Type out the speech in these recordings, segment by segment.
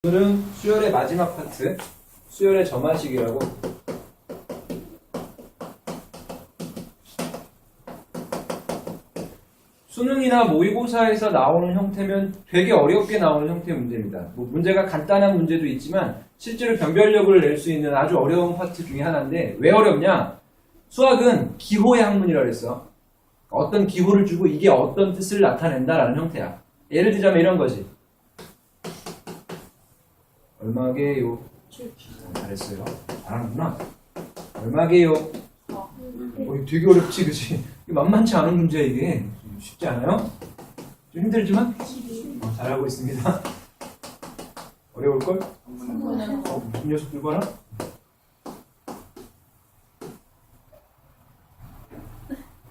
오늘은 수열의 마지막 파트, 수열의 점화식이라고. 수능이나 모의고사에서 나오는 형태면 되게 어렵게 나오는 형태의 문제입니다. 문제가 간단한 문제도 있지만 실제로 변별력을 낼 수 있는 아주 어려운 파트 중에 하나인데, 왜 어렵냐? 수학은 기호의 학문이라고 했어. 어떤 기호를 주고 이게 어떤 뜻을 나타낸다라는 형태야. 예를 들자면 이런 거지. 얼마게요? 잘했어요. 잘하는구나. 얼마게요? 되게 어렵지, 그치? 이거 만만치 않은 문제야, 이게. 쉽지 않아요? 좀 힘들지만? 잘하고 있습니다. 어려울걸? 무슨 녀석들 봐라?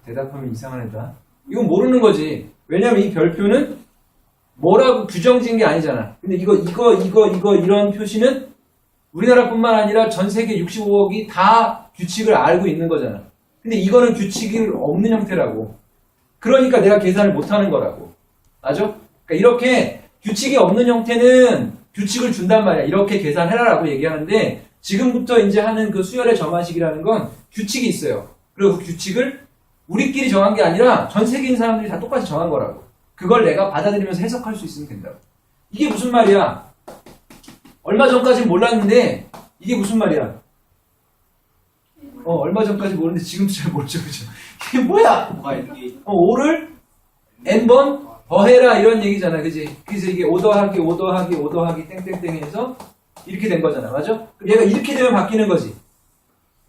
대답하면 이상한 애다. 이건 모르는 거지. 왜냐면 이 별표는 뭐라고 규정진 게 아니잖아. 근데 이런 표시는 우리나라뿐만 아니라 전 세계 65억이 다 규칙을 알고 있는 거잖아. 근데 이거는 규칙이 없는 형태라고. 그러니까 내가 계산을 못하는 거라고. 맞아? 그러니까 이렇게 규칙이 없는 형태는 규칙을 준단 말이야. 이렇게 계산해라라고 얘기하는데, 지금부터 이제 하는 그 수열의 점화식이라는 건 규칙이 있어요. 그리고 그 규칙을 우리끼리 정한 게 아니라 전 세계인 사람들이 다 똑같이 정한 거라고. 그걸 내가 받아들이면서 해석할 수 있으면 된다고. 이게 무슨 말이야? 얼마 전까진 몰랐는데 이게 무슨 말이야? 얼마 전까지 모르는데 지금도 잘 모르죠, 그죠? 이게 뭐야? 5를 n번 더해라 이런 얘기잖아, 그지? 그래서 이게 5 더하기 5 더하기 5 더하기 땡땡땡 해서 이렇게 된 거잖아, 맞아? 그럼 얘가 이렇게 되면 바뀌는 거지.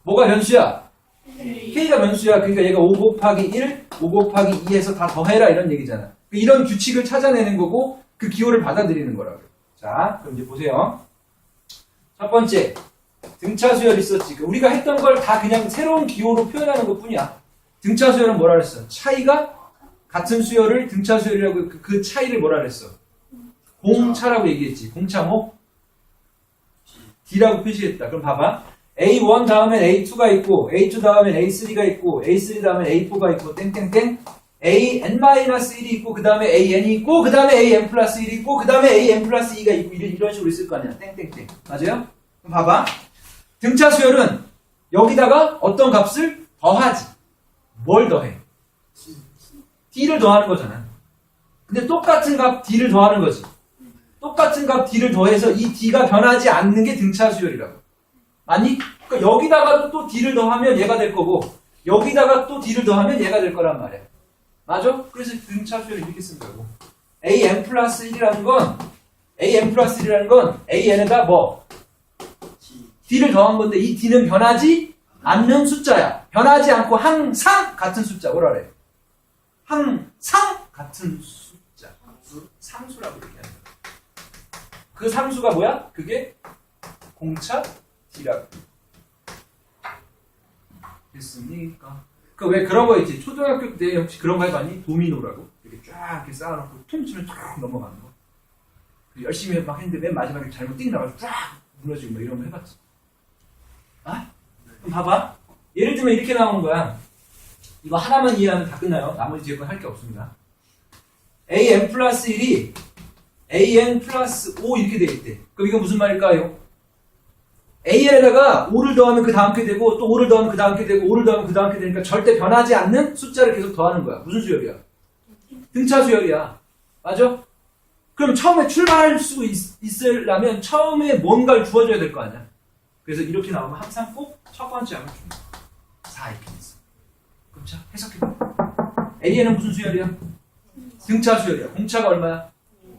뭐가 변수야? K가 변수야. 그러니까 얘가 5 곱하기 1, 5 곱하기 2에서 다 더해라 이런 얘기잖아. 이런 규칙을 찾아내는 거고 그 기호를 받아들이는 거라고요. 자, 그럼 이제 보세요. 첫 번째, 등차 수열 있었지. 우리가 했던 걸 다 그냥 새로운 기호로 표현하는 것 뿐이야. 등차 수열은 뭐라 그랬어? 차이가 같은 수열을 등차 수열이라고, 그 차이를 뭐라 그랬어? 공차라고 얘기했지. 공차 뭐? D라고 표시했다. 그럼 봐봐. A1 다음엔 A2가 있고, A2 다음엔 A3가 있고, A3 다음엔 A4가 있고, 땡땡땡. AN-1이 있고, 그 다음에 AN이 있고, 그 다음에 AN 플러스 1이 있고, 그 다음에 AN 플러스 2가 있고, 이런 식으로 있을 거 아니야. 땡땡땡. 맞아요? 그럼 봐봐. 등차 수열은 여기다가 어떤 값을 더하지. 뭘 더해? D를 더하는 거잖아. 근데 똑같은 값 D를 더하는 거지. 똑같은 값 D를 더해서 이 D가 변하지 않는 게 등차 수열이라고. 아니? 그러니까 여기다가 또 D를 더하면 얘가 될 거고, 여기다가 또 D를 더하면 얘가 될 거란 말이야. 맞아? 그래서 등차 수열을 이렇게 쓴다고. AN 플러스 1이라는 건, AN에다 뭐? D를 더한 건데, 이 D는 변하지 않는 숫자야. 변하지 않고 항상 같은 숫자. 뭐라 그래? 항상 같은 숫자. 상수라고 얘기하는 거야. 그 상수가 뭐야? 그게 공차 D라고. 됐습니까? 왜 그런 거 있지? 초등학교 때 혹시 그런 거 해봤니? 도미노라고. 이렇게 쫙 이렇게 쌓아놓고 퉁 치면 쫙 넘어가는 거. 열심히 막 했는데 맨 마지막에 잘못 띵 나가서 쫙 무너지고 뭐 이런 거 해봤지? 아? 그럼 봐봐. 예를 들면 이렇게 나오는 거야. 이거 하나만 이해하면 다 끝나요. 나머지 뒤에 건 할 게 없습니다. AN 플러스 1이 AN 플러스 5 이렇게 돼 있대. 그럼 이거 무슨 말일까요? AN에다가 5를 더하면 그 다음 게 되고, 또 5를 더하면 그 다음 게 되고, 5를 더하면 그 다음 게 되니까 절대 변하지 않는 숫자를 계속 더하는 거야. 무슨 수열이야? 등차 수열이야. 맞아? 그럼 처음에 출발할 수 있으려면 처음에 뭔가를 주어줘야 될 거 아니야? 그래서 이렇게 나오면 항상 꼭 첫 번째 항을 줍니다. 4 이렇게 있어. 그럼 자, 해석해봐. AN은 무슨 수열이야? 등차 수열이야. 공차가 얼마야?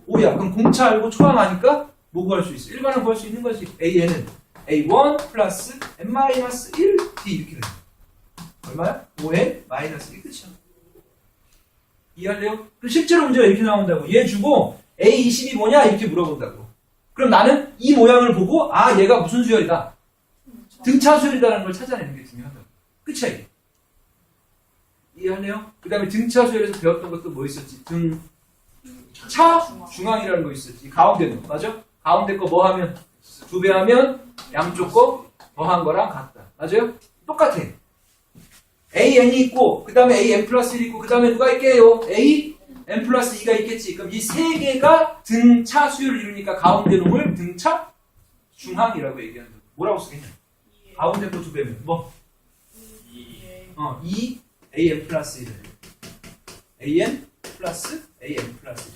5야. 그럼 공차 알고 초항 아니까 뭐 구할 수 있어? 일반은 구할 수 있는 거지. AN은 A1 플러스 N-1 D 이렇게 돼. 얼마야? 5N 마이너스 1 끝이야. 이해할래요? 그럼 실제로 문제가 이렇게 나온다고. 얘 주고 A20이 뭐냐? 이렇게 물어본다고. 그럼 나는 이 모양을 보고 얘가 무슨 수열이다. 등차 수열이다라는 걸 찾아내는 게 중요하다고. 끝이야 이게. 이해할래요? 그 다음에 등차 수열에서 배웠던 것도 뭐 있었지? 등차 중앙이라는 거 있었지. 가운데는 맞아? 가운데 거 뭐 하면? 2배 하면 양쪽 거 더한 거랑 같다. 맞아요? 똑같아. AN이 있고, 그 다음에 AN 플러스 1이 있고, 그 다음에 누가 있게요? n 플러스 2가 있겠지. 그럼 이 세 개가 등차 수열을 이루니까 가운데 놈을 등차 중항이라고 얘기한다. 뭐라고 쓰겠냐? 가운데 거 두 배면 뭐? 2 an 플러스 1 an 플러스 an 플러스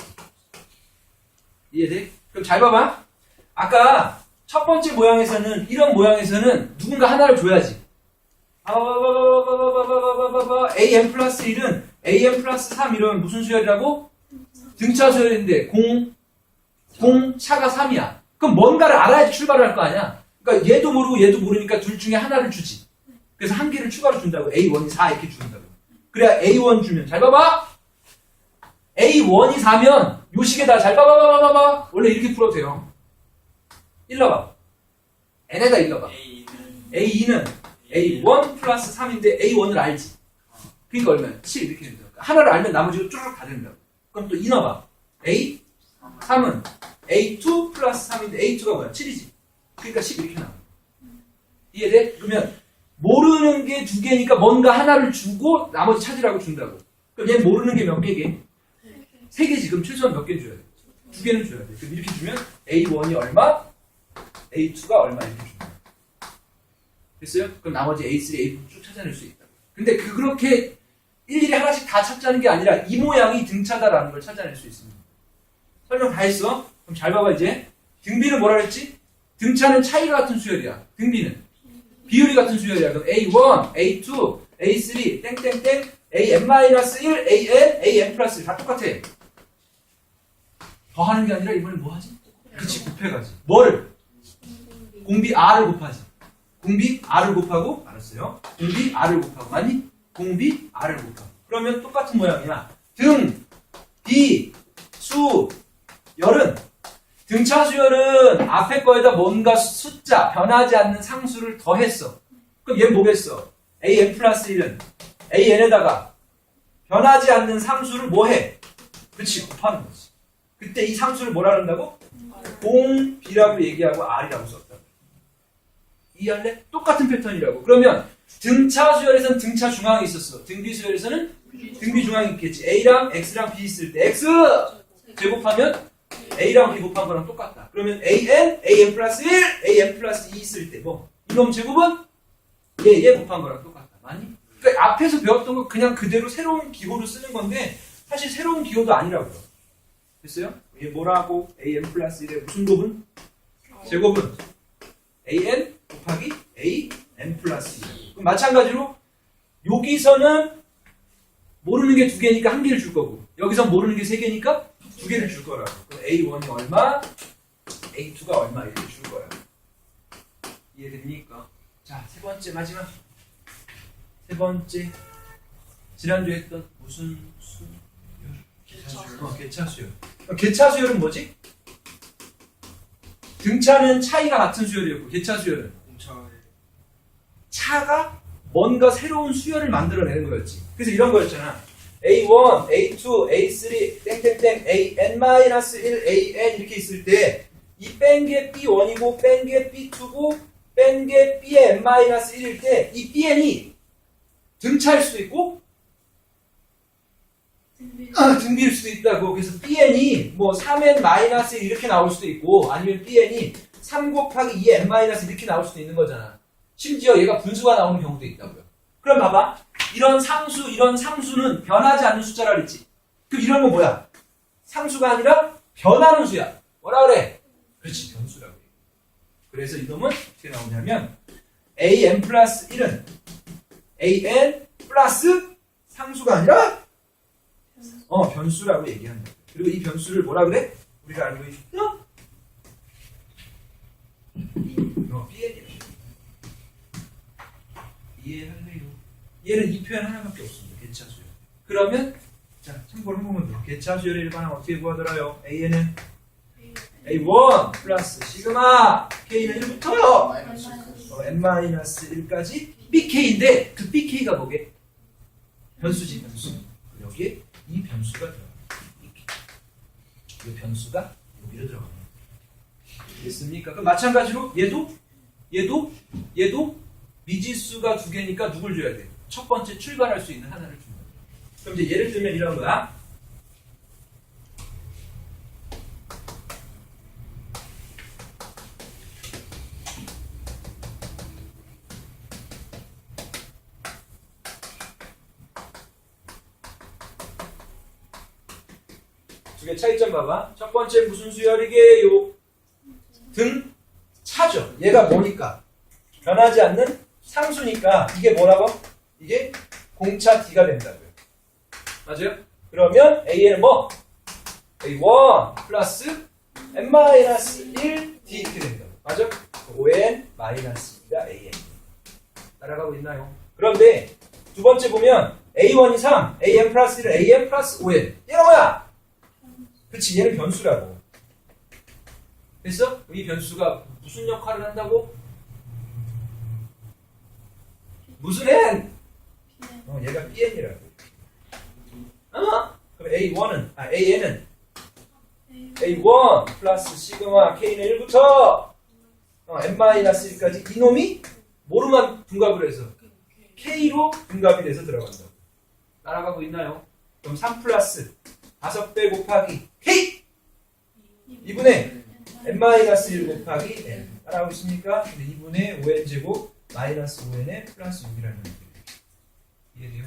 1 이해돼? 그럼 잘 봐봐. 아까 첫 번째 모양에서는 이런 모양에서는 누군가 하나를 줘야지. an 플러스 1은 an 플러스 3 이러면 무슨 수열이라고? 등차 수열인데 공 차가 3이야. 그럼 뭔가를 알아야지 출발을 할 거 아니야. 그러니까 얘도 모르고 얘도 모르니까 둘 중에 하나를 주지. 그래서 한 개를 추가로 준다고. A1이 4 이렇게 준다고. 그래야 A1 주면 잘 봐봐. A1이 4면 요 식에다 잘 봐봐. 원래 이렇게 풀어도 돼요. 일러봐. n에다 일러봐. A2는 A1 플러스 3인데 A1을 알지. 그러니까 얼마야? 7 이렇게 된다. 하나를 알면 나머지가 쭈르륵 다 된다고. 그럼 또 인어봐. A3은 A2 플러스 3인데 A2가 뭐야? 7이지. 그러니까 10 이렇게 나와. 이해돼? 그러면 모르는 게 두 개니까 뭔가 하나를 주고 나머지 찾으라고 준다고. 그럼 얘 모르는 게 몇 개게? 3개지. 그럼 최소한 몇 개 줘야 돼? 2개는 줘야 돼. 그럼 이렇게 주면 A1이 얼마? A2가 얼마 이렇게 준다. 됐어요? 그럼 나머지 A3, A4 쭉 찾아낼 수 있다. 근데 그렇게 일일이 하나씩 다 찾자는 게 아니라 이 모양이 등차다라는 걸 찾아낼 수 있습니다. 설명 다 했어? 그럼 잘 봐봐 이제. 등비는 뭐라 그랬지? 등차는 차이가 같은 수열이야. 등비는 비율이 같은 수열이야. 그럼 A1, A2, A3, 땡땡땡, AN-1, AN, AN 플러스 1 다 똑같아. 더 하는 게 아니라 이번엔 뭐 하지? 그치, 곱해가지. 뭐를? 공비 R을 곱하지. 공비 R을 곱하고, 알았어요. 공비 R을 곱하고, 아니? 공비 R을 곱하고. 그러면 똑같은 모양이야. 등, 비, 수, 열은 등차 수열은 앞에 거에다 뭔가 숫자, 변하지 않는 상수를 더했어. 그럼 얘는 뭐겠어? an 플러스 1은 an에다가 변하지 않는 상수를 뭐해? 그치, 곱하는 거지. 그때 이 상수를 뭐라 그런다고? 공, b라고 얘기하고 r이라고 썼다. 이해할래? 똑같은 패턴이라고. 그러면 등차 수열에서는 등차 중앙이 있었어. 등비 수열에서는 등비 중앙이 있겠지. a랑 x랑 b 있을 때 x 제곱하면 a랑 b 곱한 거랑 똑같다. 그러면 an 플러스 1, an 플러스 2 있을 때 뭐? 이놈 제곱은 얘 곱한 거랑 똑같다. 맞니? 그러니까 앞에서 배웠던 거 그냥 그대로 새로운 기호로 쓰는 건데 사실 새로운 기호도 아니라고요. 됐어요? 얘 뭐라고? an 플러스 1의 무슨 곱은? 제곱은 an 곱하기 an 플러스 2. 그럼 마찬가지로 여기서는 모르는 게 두 개니까 한 개를 줄 거고 여기서 모르는 게 세 개니까 두 개를 줄 거라고. 그럼 A1이 얼마? A2가 얼마 이렇게 줄 거야. 이해됩니까? 자, 세 번째 마지막. 세 번째. 지난주에 했던 무슨 수? 개차수열. 개차수열은 뭐지? 등차는 차이가 같은 수열이었고 개차수열은 차가 뭔가 새로운 수열을 만들어내는 거였지. 그래서 이런 거였잖아. A1, A2, A3, 땡땡땡, AN-1, AN 이렇게 있을 때 이 뺀 게 B1이고 뺀 게 B2고 뺀 게 B의 N-1일 때 이 BN이 등차일 수도 있고 등비일 수도 있다고. 그래서 BN이 뭐 3N-1 이렇게 나올 수도 있고 아니면 BN이 3 곱하기 2N- 이렇게 나올 수도 있는 거잖아. 심지어 얘가 분수가 나오는 경우도 있다고요. 그럼 봐봐. 이런 상수는 변하지 않는 숫자라 그랬지. 그럼 이런 건 뭐야? 상수가 아니라 변하는 수야. 뭐라 그래? 그렇지, 변수라고 해. 그래서 이놈은 어떻게 나오냐면 an 플러스 1은 an 플러스 상수가 아니라 변수라고 얘기한다. 그리고 이 변수를 뭐라 그래? 우리가 알고 있어? BN이야. 이해할래요? 얘는 이 표현 하나밖에 없습니다. 개차수열. 그러면 자 참고로 한 번만 더. 개차수열의 일반항 어떻게 구하더라요? A는 A1 플러스 시그마 K는 1부터 N-1까지 BK인데 그 BK가 뭐게? 변수지, 변수. 여기에 이 변수가 들어가. 이 변수가 여기로 들어가. 됐습니까? 그럼 마찬가지로 얘도 미지수가 두 개니까 누굴 줘야 돼? 첫 번째 출발할 수 있는 하나를 준다. 그럼 이제 예를 들면 이런 거야. 두 개 차이점 봐봐. 첫 번째 무슨 수열이게요? 등차죠. 얘가 뭐니까? 변하지 않는 상수니까 이게 뭐라고? 이게 공차 D가 된다고요. 맞아요? 그러면 A는 뭐? A1 플러스 n-1 D 이렇게 된다고. 맞아? ON-2가 AN. 따라가고 있나요? 그런데 두 번째 보면 A1이 3, AN 플러스 1은 AN 플러스 5N. 얘는 뭐야? 그치, 얘는 변수라고. 됐어? 이 변수가 무슨 역할을 한다고? 무슨 N? 얘가 BN이라고. 그럼 AN은 A1 플러스 시그마 K는 1부터 n-1까지 이놈이 뭐로만 분갑을 해서? K로 분갑이 돼서 들어간다고. 따라가고 있나요? 그럼 3 플러스 5배 곱하기 K 2분의 n-1 곱하기 N. 따라가고 있습니까? 근데 2분의 5N제곱 마이너스 5N에 플러스 6이라는 얘기예요. 이해돼요?